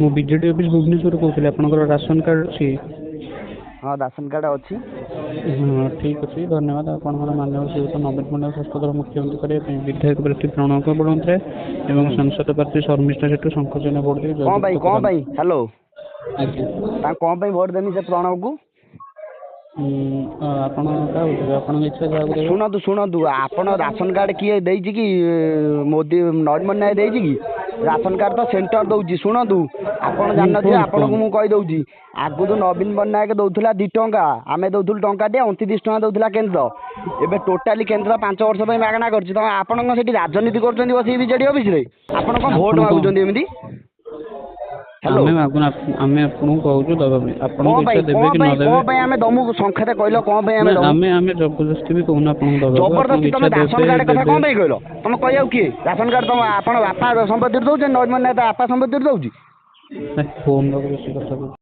ମୁଁ BJD office ଭୁବନେଶ୍ୱରରୁ କହୁଥିଲି। ଆପଣଙ୍କର ରାସନ କାର୍ଡ଼ ଅଛି? ହଁ ରାସନ କାର୍ଡ଼ ଅଛି। ହଁ ଠିକ୍ ଅଛି, ଧନ୍ୟବାଦ। ଆପଣଙ୍କର ମାନ୍ୟବର ଶ୍ରୀଯୁକ୍ତ ନବୀନ ପଟ୍ଟନାୟକ ଶତକଡ଼ା ମୁଖ୍ୟମନ୍ତ୍ରୀ କରିବା ପାଇଁ ବିଧାୟକ ପ୍ରାର୍ଥୀ ପ୍ରଣବ ବଳବନ୍ତରାୟ ଏବଂ ସାଂସଦ ପ୍ରାର୍ଥୀ ଶର୍ମିଷ୍ଠା ସେଠୁ ଶଙ୍କରଚରଣ ବଡ଼ଦେବୀ କ'ଣ ପାଇଁ ହ୍ୟାଲୋ ଆଜ୍ଞା। ତାଙ୍କୁ କ'ଣ ପାଇଁ ଭୋଟ ଦେମି ସେ ପ୍ରଣବକୁ? ଆପଣ କାହାକୁ ଦେବେ? ଆପଣଙ୍କ ଇଚ୍ଛା ଯାହାକୁ ଦେବେ। ଶୁଣନ୍ତୁ ଆପଣ ରାସନ କାର୍ଡ଼ କିଏ ଦେଇଛି କି? ମୋଦି ନବୀନ ନାୟକ ଦେଇଛି କି? ରାସନ କାର୍ଡ଼ ତ ସେଣ୍ଟର ଦେଉଛି। ଶୁଣନ୍ତୁ ଆପଣ ଜାଣିନଥିବେ, ଆପଣଙ୍କୁ ମୁଁ କହିଦେଉଛି। ଆଗରୁ ନବୀନ ପଟ୍ଟନାୟକ ଦେଉଥିଲା 2 ଟଙ୍କା, ଆମେ ଦେଉଥିଲୁ ଟଙ୍କାଟିଏ, 29 ଟଙ୍କା ଦେଉଥିଲା କେନ୍ଦ୍ର। ଏବେ ଟୋଟାଲି କେନ୍ଦ୍ର 5 ବର୍ଷ ପାଇଁ ମାଗଣା କରିଛି। ତ ଆପଣ କ'ଣ ସେଠି ରାଜନୀତି କରୁଛନ୍ତି ବସିକି ବିଜେଡି ଅଫିସରେ? ଆପଣ କ'ଣ ଭୋଟ ମାଗୁଛନ୍ତି ଏମିତି? ହ୍ୟାଲୋ, ଆମେ ଆପଣଙ୍କୁ କହୁଛୁ ଦେବା ପାଇଁ। ଆପଣଙ୍କ ଇଚ୍ଛା ଦେବେ କି ନ ଦେବେ? କ'ଣ ପାଇଁ ଆମେ ଦମୁ? ସଂଖ୍ୟାରେ କହିଲ କ'ଣ ପାଇଁ ଆମେ ଦମୁ? ଆମେ ଜବରଦସ୍ତି ବି କହୁନା ଆପଣଙ୍କୁ ଦେବାକୁ। ଜବରଦସ୍ତି ତମେ ରାସନ କାର୍ଡ଼ କଥା କ'ଣ ପାଇଁ କହିଲ? ତମେ କହିବାକୁ କିଏ? ରାସନ କାର୍ଡ଼ ତମ ଆପଣ ବାପା ସମ୍ପତ୍ତିରେ ଦେଉଛନ୍ତି? ନବୀନ ନାୟକ ତା ବାପା ସମ୍ପତ୍ତିରେ ଦେଉଛି? ଫୋନ୍ ବେଶୀ କଥା